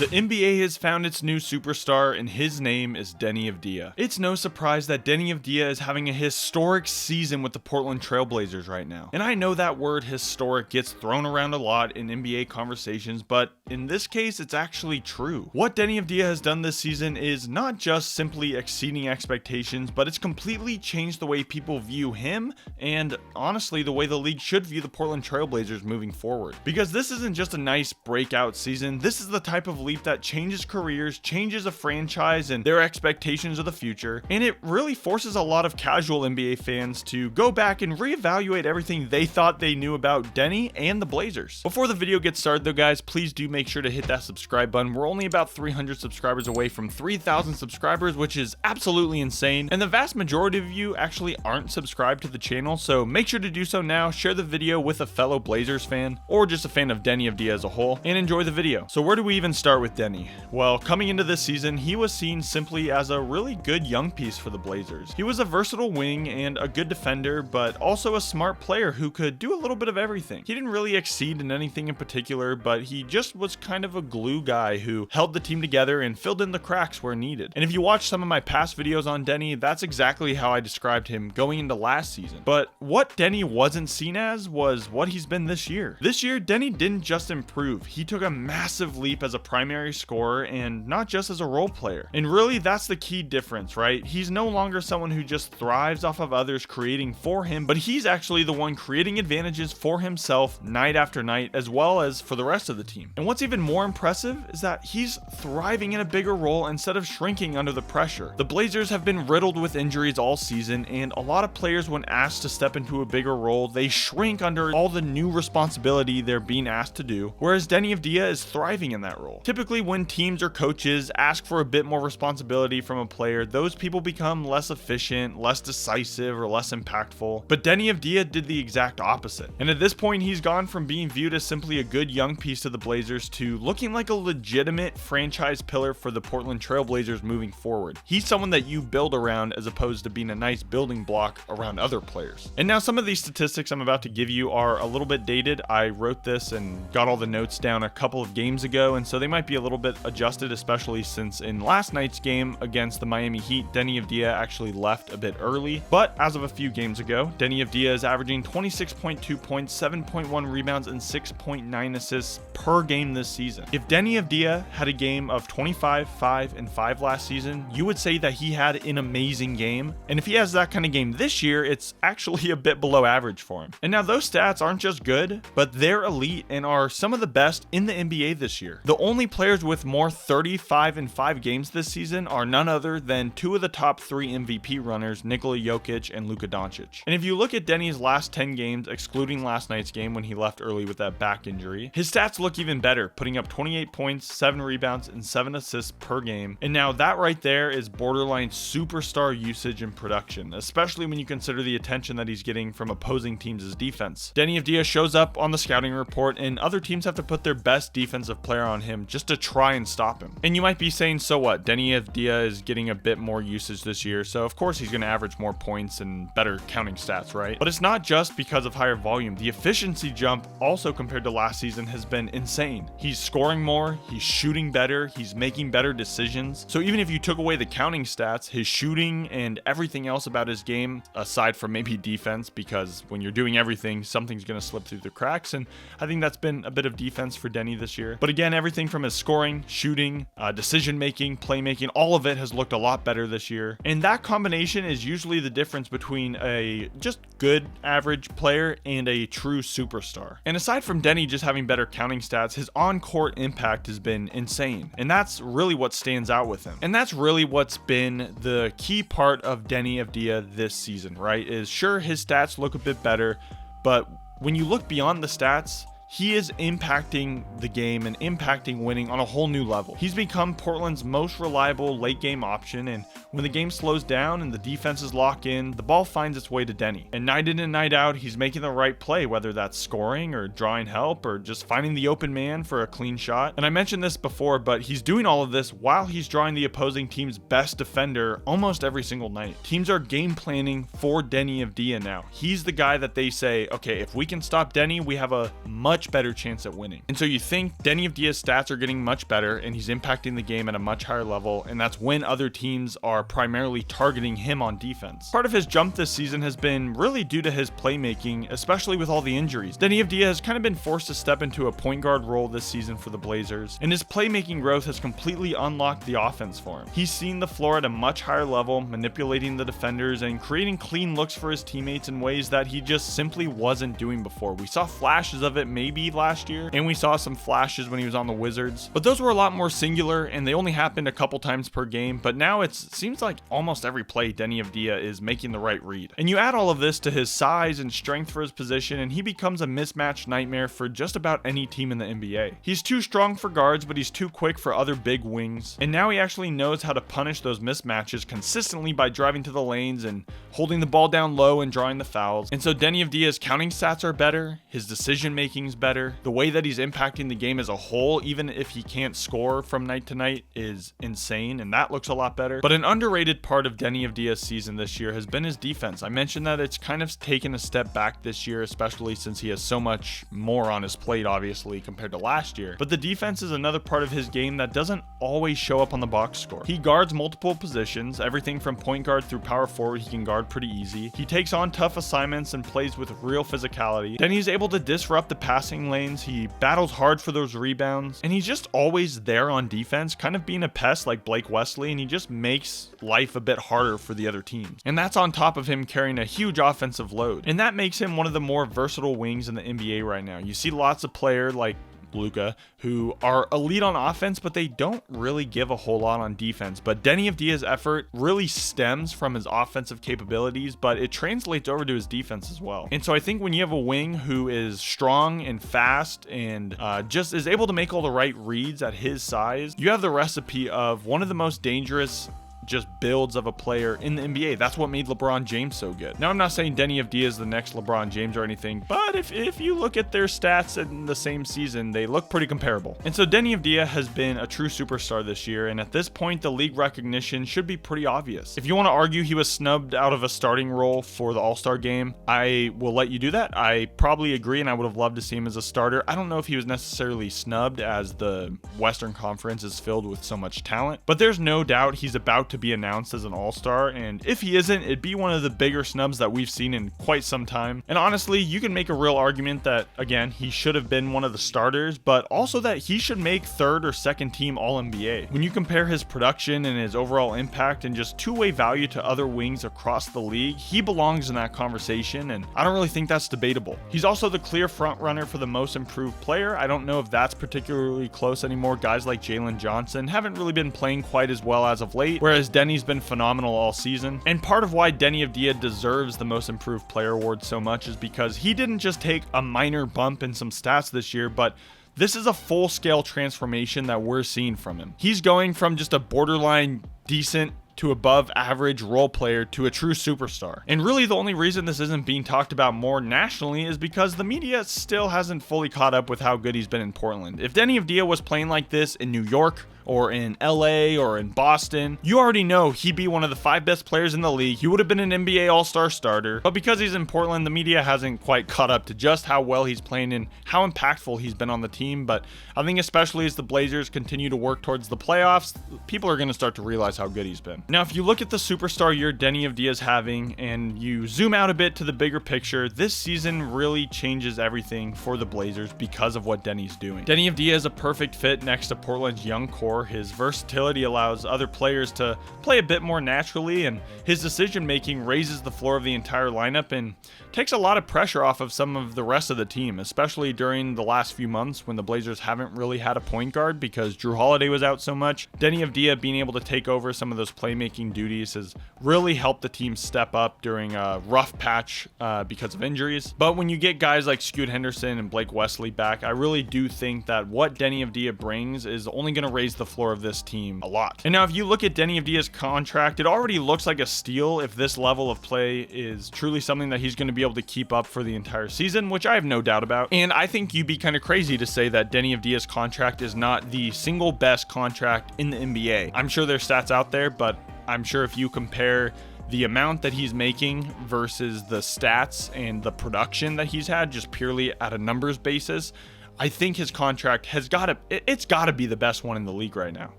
The NBA has found its new superstar, and his name is Deni Avdija. It's no surprise that Deni Avdija is having a historic season with the Portland Trailblazers right now. And I know that word historic gets thrown around a lot in NBA conversations, but in this case, it's actually true. What Deni Avdija has done this season is not just simply exceeding expectations, but it's completely changed the way people view him, and honestly, the way the league should view the Portland Trailblazers moving forward. Because this isn't just a nice breakout season, this is the type of leap that changes careers, changes a franchise and their expectations of the future, and it really forces a lot of casual NBA fans to go back and reevaluate everything they thought they knew about Deni and the Blazers. Before the video gets started though, guys, please do make sure to hit that subscribe button. We're only about 300 subscribers away from 3,000 subscribers, which is absolutely insane, and the vast majority of you actually aren't subscribed to the channel, so make sure to do so now. Share the video with a fellow Blazers fan, or just a fan of Deni Avdija as a whole, and enjoy the video. So where do we even start with Deni? Well, coming into this season, he was seen simply as a really good young piece for the Blazers. He was a versatile wing and a good defender, but also a smart player who could do a little bit of everything. He didn't really exceed in anything in particular, but he just was kind of a glue guy who held the team together and filled in the cracks where needed. And if you watch some of my past videos on Deni, that's exactly how I described him going into last season. But what Deni wasn't seen as was what he's been this year. This year, Deni didn't just improve, he took a massive leap as a primary scorer and not just as a role player. And really, that's the key difference, right? He's no longer someone who just thrives off of others creating for him, but he's actually the one creating advantages for himself night after night, as well as for the rest of the team. And what's even more impressive is that he's thriving in a bigger role instead of shrinking under the pressure. The Blazers have been riddled with injuries all season, and a lot of players, when asked to step into a bigger role, they shrink under all the new responsibility they're being asked to do, whereas Deni Avdija is thriving in that role. Typically, when teams or coaches ask for a bit more responsibility from a player, those people become less efficient, less decisive, or less impactful. But Deni Avdija did the exact opposite. And at this point, he's gone from being viewed as simply a good young piece to the Blazers to looking like a legitimate franchise pillar for the Portland Trailblazers moving forward. He's someone that you build around as opposed to being a nice building block around other players. And now some of these statistics I'm about to give you are a little bit dated. I wrote this and got all the notes down a couple of games ago, and so they might be a little bit adjusted, especially since in last night's game against the Miami Heat, Deni Avdija actually left a bit early. But as of a few games ago, Deni Avdija is averaging 26.2 points, 7.1 rebounds, and 6.9 assists per game this season. If Deni Avdija had a game of 25, 5, and 5 last season, you would say that he had an amazing game. And if he has that kind of game this year, it's actually a bit below average for him. And now those stats aren't just good, but they're elite and are some of the best in the NBA this year. The only players with more 35 and 5 games this season are none other than two of the top 3 MVP runners, Nikola Jokic and Luka Doncic. And if you look at Deni's last 10 games, excluding last night's game when he left early with that back injury, his stats look even better, putting up 28 points, 7 rebounds, and 7 assists per game. And now that right there is borderline superstar usage and production, especially when you consider the attention that he's getting from opposing teams' defense. Deni Avdija shows up on the scouting report, and other teams have to put their best defensive player on him just to try and stop him. And you might be saying, so what? Deni Avdija is getting a bit more usage this year, so of course he's going to average more points and better counting stats, right? But it's not just because of higher volume. The efficiency jump also compared to last season has been insane. He's scoring more, he's shooting better, he's making better decisions. So even if you took away the counting stats, his shooting and everything else about his game, aside from maybe defense, because when you're doing everything, something's going to slip through the cracks, and I think that's been a bit of defense for Deni this year. But again, everything from his scoring, shooting, decision making, playmaking, all of it has looked a lot better this year. And that combination is usually the difference between a just good average player and a true superstar. And aside from Deni just having better counting stats, his on-court impact has been insane. And that's really what stands out with him. And that's really what's been the key part of Deni Avdija this season, right? Is sure, his stats look a bit better, but when you look beyond the stats, he is impacting the game and impacting winning on a whole new level. He's become Portland's most reliable late game option, and when the game slows down and the defenses lock in, the ball finds its way to Deni. And night in and night out, he's making the right play, whether that's scoring or drawing help or just finding the open man for a clean shot. And I mentioned this before, but he's doing all of this while he's drawing the opposing team's best defender almost every single night. Teams are game planning for Deni Avdija now. He's the guy that they say, okay, if we can stop Deni, we have a much much better chance at winning. And so you think Deni Avdija's stats are getting much better and he's impacting the game at a much higher level, and that's when other teams are primarily targeting him on defense. Part of his jump this season has been really due to his playmaking, especially with all the injuries. Deni Avdija has kind of been forced to step into a point guard role this season for the Blazers, and his playmaking growth has completely unlocked the offense for him. He's seen the floor at a much higher level, manipulating the defenders and creating clean looks for his teammates in ways that he just simply wasn't doing before. We saw flashes of it maybe last year, and we saw some flashes when he was on the Wizards, but those were a lot more singular and they only happened a couple times per game. But now it seems like almost every play Deni Avdija is making the right read. And you add all of this to his size and strength for his position, and he becomes a mismatch nightmare for just about any team in the NBA. He's too strong for guards, but he's too quick for other big wings. And now he actually knows how to punish those mismatches consistently by driving to the lanes and holding the ball down low and drawing the fouls. And so Deni Avdija's counting stats are better, his decision making is better, the way that he's impacting the game as a whole, even if he can't score from night to night, is insane, and that looks a lot better. But an underrated part of Deni Avdija's season this year has been his defense. I mentioned that it's kind of taken a step back this year, especially since he has so much more on his plate, obviously, compared to last year. But the defense is another part of his game that doesn't always show up on the box score. He guards multiple positions, everything from point guard through power forward he can guard pretty easy. He takes on tough assignments and plays with real physicality. Then he's able to disrupt the passing lanes, he battles hard for those rebounds, and he's just always there on defense, kind of being a pest like Blake Wesley, and he just makes life a bit harder for the other teams. And that's on top of him carrying a huge offensive load. And that makes him one of the more versatile wings in the NBA right now. You see lots of players like Luka, who are elite on offense, but they don't really give a whole lot on defense. But Deni Avdija's effort really stems from his offensive capabilities, but it translates over to his defense as well. And so I think when you have a wing who is strong and fast and just is able to make all the right reads at his size, you have the recipe of one of the most dangerous just builds of a player in the NBA. That's what made LeBron James so good. Now, I'm not saying Deni Avdija is the next LeBron James or anything, but if you look at their stats in the same season, they look pretty comparable. And so Deni Avdija has been a true superstar this year, and at this point, the league recognition should be pretty obvious. If you want to argue he was snubbed out of a starting role for the All-Star game, I will let you do that. I probably agree, and I would have loved to see him as a starter. I don't know if he was necessarily snubbed, as the Western Conference is filled with so much talent, but there's no doubt he's about to be announced as an all-star, and if he isn't, it'd be one of the bigger snubs that we've seen in quite some time. And honestly, you can make a real argument that, again, he should have been one of the starters, but also that he should make third or second team All-NBA. When you compare his production and his overall impact and just two-way value to other wings across the league, he belongs in that conversation, and I don't really think that's debatable. He's also the clear front runner for the most improved player. I don't know if that's particularly close anymore. Guys like Jalen Johnson haven't really been playing quite as well as of late, whereas Deni's been phenomenal all season. And part of why Deni Avdija deserves the most improved player award so much is because he didn't just take a minor bump in some stats this year, but this is a full-scale transformation that we're seeing from him. He's going from just a borderline decent to above average role player to a true superstar. And really the only reason this isn't being talked about more nationally is because the media still hasn't fully caught up with how good he's been in Portland. If Deni Avdija was playing like this in New York or in LA or in Boston, you already know he'd be one of the 5 best players in the league. He would have been an NBA All-Star starter. But because he's in Portland, the media hasn't quite caught up to just how well he's playing and how impactful he's been on the team. But I think especially as the Blazers continue to work towards the playoffs, people are going to start to realize how good he's been. Now, if you look at the superstar year Deni Avdija is having and you zoom out a bit to the bigger picture, this season really changes everything for the Blazers because of what Deni's doing. Deni Avdija is a perfect fit next to Portland's young core. His versatility allows other players to play a bit more naturally, and his decision making raises the floor of the entire lineup and takes a lot of pressure off of some of the rest of the team, especially during the last few months when the Blazers haven't really had a point guard because Drew Holiday was out so much. Deni Avdija being able to take over some of those playmaking duties has really helped the team step up during a rough patch because of injuries. But when you get guys like Scoot Henderson and Blake Wesley back, I really do think that what Deni Avdija brings is only going to raise the floor of this team a lot. And now if you look at Deni Avdija's contract, it already looks like a steal if this level of play is truly something that he's going to be able to keep up for the entire season, which I have no doubt about. And I think you'd be kind of crazy to say that Deni Avdija's contract is not the single best contract in the NBA. I'm sure there's stats out there, but I'm sure if you compare the amount that he's making versus the stats and the production that he's had just purely at a numbers basis, I think his contract has it's gotta be the best one in the league right now.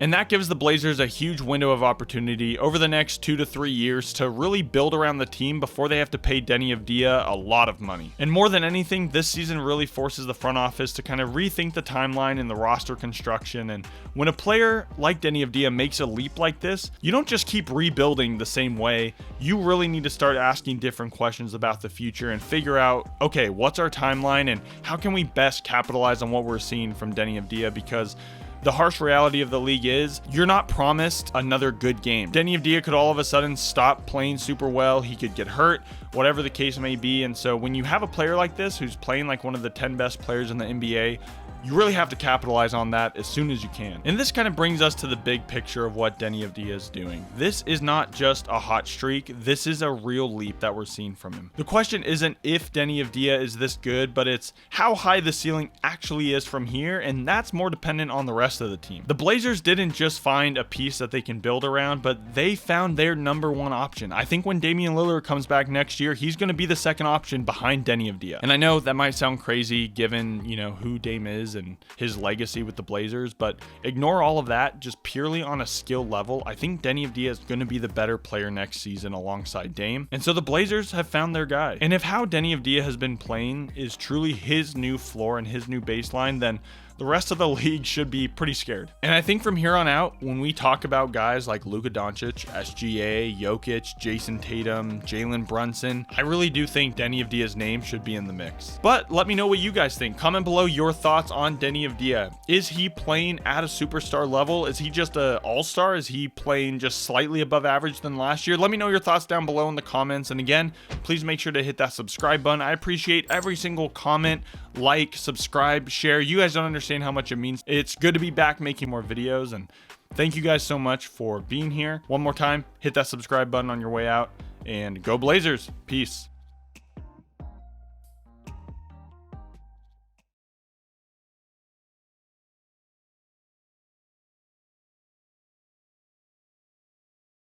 And that gives the Blazers a huge window of opportunity over the next 2 to 3 years to really build around the team before they have to pay Deni Avdija a lot of money. And more than anything, this season really forces the front office to kind of rethink the timeline and the roster construction. And when a player like Deni Avdija makes a leap like this, you don't just keep rebuilding the same way. You really need to start asking different questions about the future and figure out, okay, what's our timeline and how can we best capitalize on what we're seeing from Deni Avdija? Because the harsh reality of the league is you're not promised another good game. Deni Avdija could all of a sudden stop playing super well. He could get hurt, whatever the case may be. And so when you have a player like this who's playing like one of the 10 best players in the NBA, you really have to capitalize on that as soon as you can. And this kind of brings us to the big picture of what Deni Avdija is doing. This is not just a hot streak. This is a real leap that we're seeing from him. The question isn't if Deni Avdija is this good, but it's how high the ceiling actually is from here, and that's more dependent on the rest of the team. The Blazers didn't just find a piece that they can build around, but they found their number one option. I think when Damian Lillard comes back next year, he's going to be the second option behind Deni Avdija. And I know that might sound crazy given, you know, who Dame is and his legacy with the Blazers, but ignore all of that. Just purely on a skill level, I think Deni Avdija is going to be the better player next season alongside Dame. And so the Blazers have found their guy. And if how Deni Avdija has been playing is truly his new floor and his new baseline, then the rest of the league should be pretty scared. And I think from here on out, when we talk about guys like Luka Doncic, SGA, Jokic, Jason Tatum, Jalen Brunson, I really do think Deni Avdija's name should be in the mix. But let me know what you guys think. Comment below your thoughts on Deni Avdija. Is he playing at a superstar level? Is he just an all-star? Is he playing just slightly above average than last year? Let me know your thoughts down below in the comments. And again, please make sure to hit that subscribe button. I appreciate every single comment, like, subscribe, share. You guys don't understand how much it means. It's good to be back making more videos, and thank you guys so much for being here. One more time, hit that subscribe button on your way out, and go Blazers. Peace.